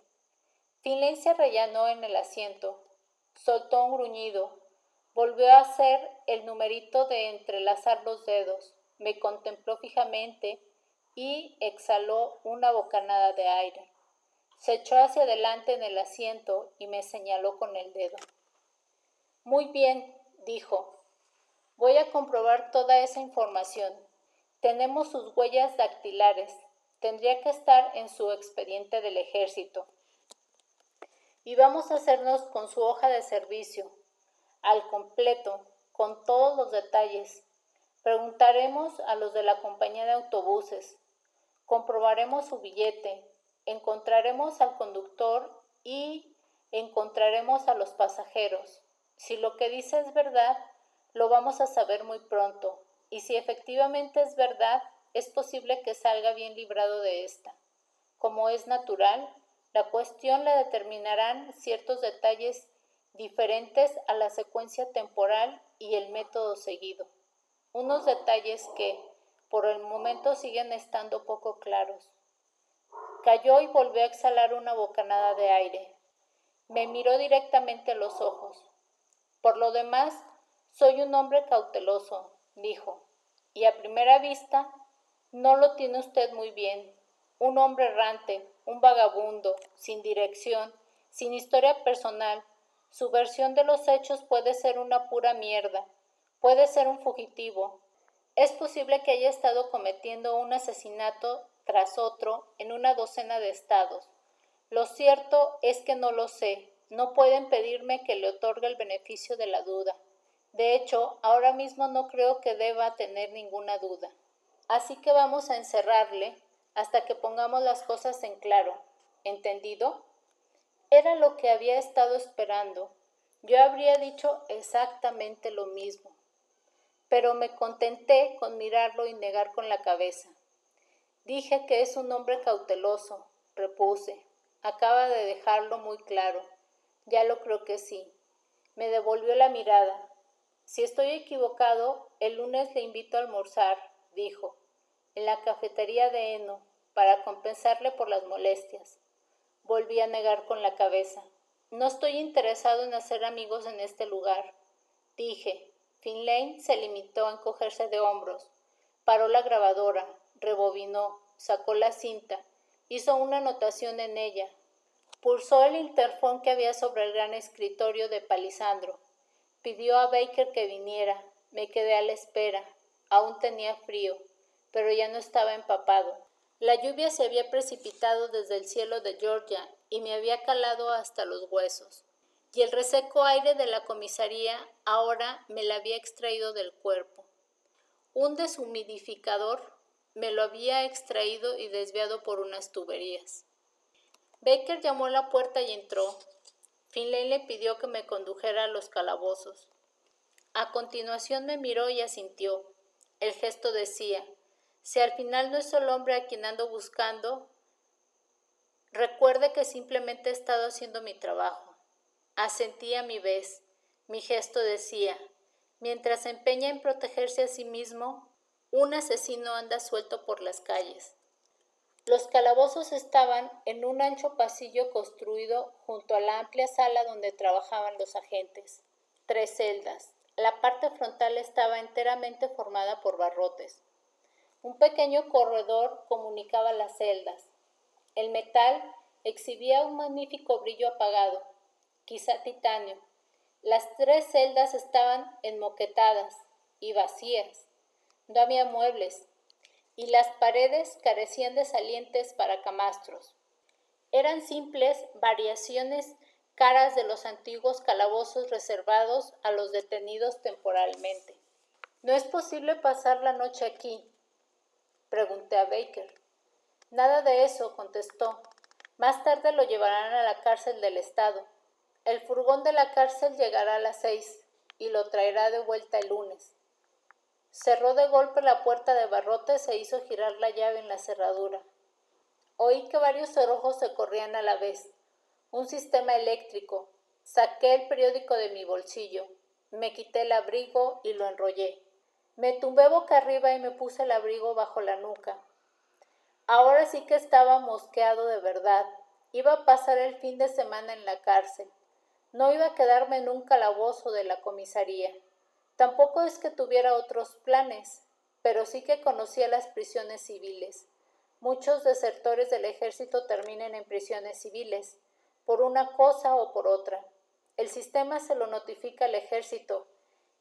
A: Finlay se rellanó en el asiento, soltó un gruñido, volvió a hacer el numerito de entrelazar los dedos, me contempló fijamente y exhaló una bocanada de aire. Se echó hacia adelante en el asiento y me señaló con el dedo. Muy bien, dijo. Voy a comprobar toda esa información. Tenemos sus huellas dactilares. Tendría que estar en su expediente del ejército. y vamos a hacernos con su hoja de servicio, al completo, con todos los detalles. Preguntaremos a los de la compañía de autobuses, comprobaremos su billete, encontraremos al conductor y encontraremos a los pasajeros. Si lo que dice es verdad, lo vamos a saber muy pronto, y si efectivamente es verdad, es posible que salga bien librado de esta. Como es natural, la cuestión la determinarán ciertos detalles diferentes a la secuencia temporal y el método seguido. Unos detalles que, por el momento, siguen estando poco claros. Calló y volvió a exhalar una bocanada de aire. Me miró directamente a los ojos. Por lo demás, soy un hombre cauteloso, dijo, y a primera vista no lo tiene usted muy bien. Un hombre errante, un vagabundo, sin dirección, sin historia personal. Su versión de los hechos puede ser una pura mierda, puede ser un fugitivo. Es posible que haya estado cometiendo un asesinato tras otro en una docena de estados. Lo cierto es que no lo sé. No pueden pedirme que le otorgue el beneficio de la duda. De hecho, ahora mismo no creo que deba tener ninguna duda. Así que vamos a encerrarle hasta que pongamos las cosas en claro. ¿Entendido? Era lo que había estado esperando. Yo habría dicho exactamente lo mismo. Pero me contenté con mirarlo y negar con la cabeza. Dije que es un hombre cauteloso, repuse. Acaba de dejarlo muy claro. Ya lo creo que sí. Me devolvió la mirada. Si estoy equivocado, el lunes le invito a almorzar, dijo, en la cafetería de Eno, para compensarle por las molestias. Volví a negar con la cabeza. No estoy interesado en hacer amigos en este lugar, dije. Finlay se limitó a encogerse de hombros. Paró la grabadora, rebobinó, sacó la cinta, hizo una anotación en ella. Pulsó el interfón que había sobre el gran escritorio de Palisandro. Pidió a Baker que viniera. Me quedé a la espera. Aún tenía frío, pero ya no estaba empapado. La lluvia se había precipitado desde el cielo de Georgia y me había calado hasta los huesos. Y el reseco aire de la comisaría ahora me la había extraído del cuerpo. Un deshumidificador me lo había extraído y desviado por unas tuberías. Baker llamó a la puerta y entró. Finlay le pidió que me condujera a los calabozos. A continuación me miró y asintió. El gesto decía, si al final no es el hombre a quien ando buscando, recuerde que simplemente he estado haciendo mi trabajo. Asentí a mi vez. Mi gesto decía, mientras se empeña en protegerse a sí mismo, un asesino anda suelto por las calles. Los calabozos estaban en un ancho pasillo construido junto a la amplia sala donde trabajaban los agentes. 3 celdas. La parte frontal estaba enteramente formada por barrotes. Un pequeño corredor comunicaba las celdas. El metal exhibía un magnífico brillo apagado, quizá titanio. Las 3 celdas estaban enmoquetadas y vacías. No había muebles, y las paredes carecían de salientes para camastros. Eran simples variaciones caras de los antiguos calabozos reservados a los detenidos temporalmente. ¿No es posible pasar la noche aquí?, pregunté a Baker. Nada de eso, contestó. Más tarde lo llevarán a la cárcel del estado. El furgón de la cárcel llegará a las 6 y lo traerá de vuelta el lunes. Cerró de golpe la puerta de barrotes e hizo girar la llave en la cerradura. Oí que varios cerrojos se corrían a la vez. Un sistema eléctrico. Saqué el periódico de mi bolsillo. Me quité el abrigo y lo enrollé. Me tumbé boca arriba y me puse el abrigo bajo la nuca. Ahora sí que estaba mosqueado de verdad. Iba a pasar el fin de semana en la cárcel. No iba a quedarme en un calabozo de la comisaría. Tampoco es que tuviera otros planes, pero sí que conocía las prisiones civiles. Muchos desertores del ejército terminan en prisiones civiles, por una cosa o por otra. El sistema se lo notifica al ejército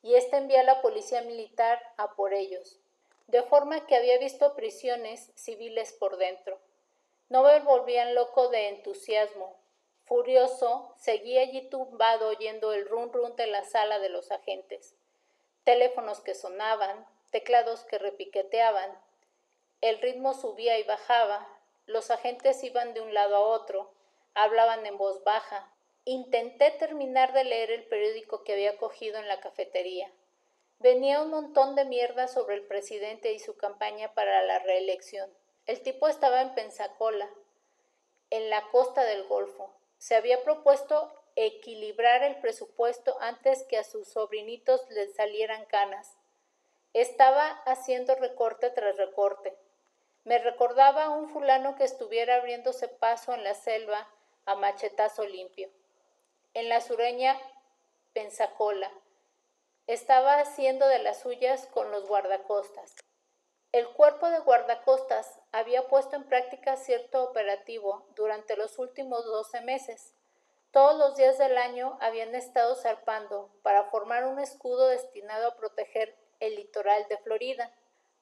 A: y éste envía a la policía militar a por ellos. De forma que había visto prisiones civiles por dentro. No me volvían loco de entusiasmo. Furioso, seguí allí tumbado oyendo el rum rum de la sala de los agentes. Teléfonos que sonaban, teclados que repiqueteaban. El ritmo subía y bajaba. Los agentes iban de un lado a otro, hablaban en voz baja. Intenté terminar de leer el periódico que había cogido en la cafetería. Venía un montón de mierda sobre el presidente y su campaña para la reelección. El tipo estaba en Pensacola, en la costa del Golfo. Se había propuesto equilibrar el presupuesto antes que a sus sobrinitos les salieran canas. Estaba haciendo recorte tras recorte. Me recordaba a un fulano que estuviera abriéndose paso en la selva a machetazo limpio. En la sureña Pensacola, estaba haciendo de las suyas con los guardacostas. El cuerpo de guardacostas había puesto en práctica cierto operativo durante los últimos 12 meses. Todos los días del año habían estado zarpando para formar un escudo destinado a proteger el litoral de Florida,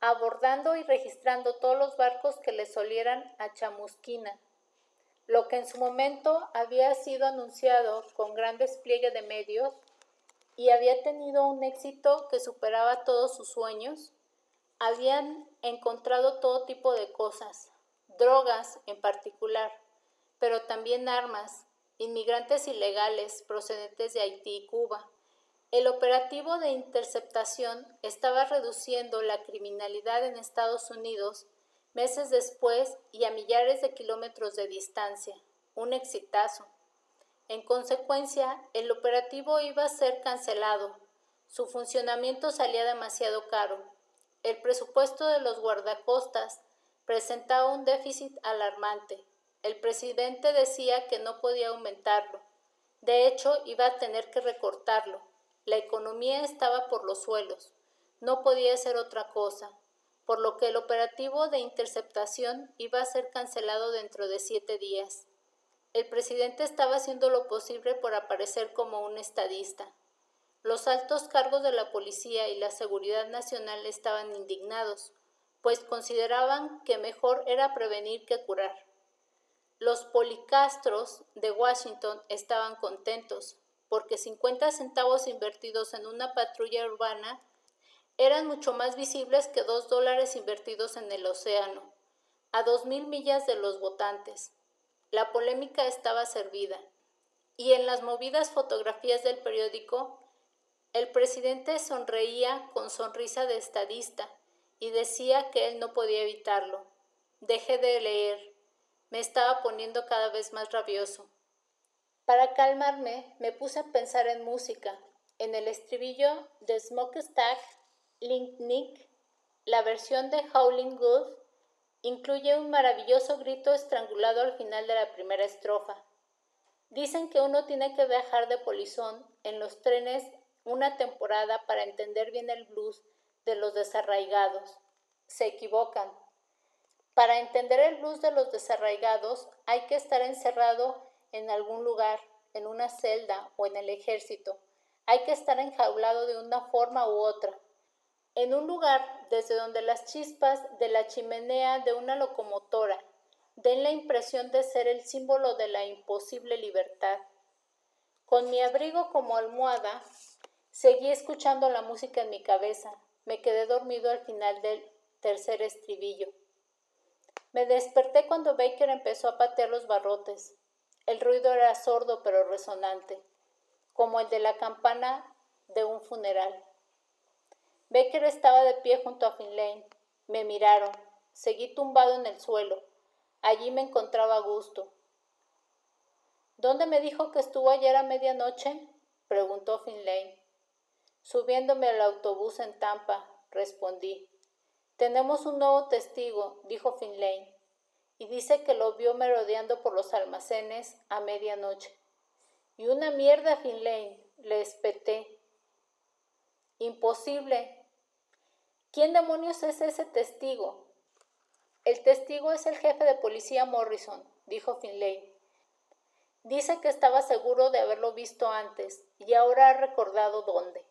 A: abordando y registrando todos los barcos que les olieran a chamusquina, lo que en su momento había sido anunciado con gran despliegue de medios y había tenido un éxito que superaba todos sus sueños. Habían encontrado todo tipo de cosas, drogas en particular, pero también armas, inmigrantes ilegales procedentes de Haití y Cuba. El operativo de interceptación estaba reduciendo la criminalidad en Estados Unidos meses después y a millares de kilómetros de distancia. Un exitazo. En consecuencia, el operativo iba a ser cancelado. Su funcionamiento salía demasiado caro. El presupuesto de los guardacostas presentaba un déficit alarmante. El presidente decía que no podía aumentarlo. De hecho, iba a tener que recortarlo. La economía estaba por los suelos. No podía ser otra cosa, por lo que el operativo de interceptación iba a ser cancelado dentro de 7 días. El presidente estaba haciendo lo posible por aparecer como un estadista. Los altos cargos de la policía y la seguridad nacional estaban indignados, pues consideraban que mejor era prevenir que curar. Los policastros de Washington estaban contentos, porque 50 centavos invertidos en una patrulla urbana eran mucho más visibles que $2 invertidos en el océano, a 2,000 millas de los votantes. La polémica estaba servida, y en las movidas fotografías del periódico, el presidente sonreía con sonrisa de estadista y decía que él no podía evitarlo. Dejé de leer. Me estaba poniendo cada vez más rabioso. Para calmarme, me puse a pensar en música. En el estribillo de Smokestack Link Nick, la versión de Howlin' Wolf incluye un maravilloso grito estrangulado al final de la primera estrofa. Dicen que uno tiene que viajar de polizón en los trenes una temporada para entender bien el blues de los desarraigados. Se equivocan. Para entender el blues de los desarraigados hay que estar encerrado en algún lugar, en una celda o en el ejército. Hay que estar enjaulado de una forma u otra. En un lugar desde donde las chispas de la chimenea de una locomotora den la impresión de ser el símbolo de la imposible libertad. Con mi abrigo como almohada, seguí escuchando la música en mi cabeza. Me quedé dormido al final del tercer estribillo. Me desperté cuando Baker empezó a patear los barrotes. El ruido era sordo pero resonante, como el de la campana de un funeral. Baker estaba de pie junto a Finlay. Me miraron. Seguí tumbado en el suelo. Allí me encontraba a gusto. ¿Dónde me dijo que estuvo ayer a medianoche?, preguntó Finlay. Subiéndome al autobús en Tampa, respondí. Tenemos un nuevo testigo, dijo Finlay, y dice que lo vio merodeando por los almacenes a medianoche. Y una mierda, Finlay, le espeté. Imposible. ¿Quién demonios es ese testigo? El testigo es el jefe de policía Morrison, dijo Finlay. Dice que estaba seguro de haberlo visto antes y ahora ha recordado dónde.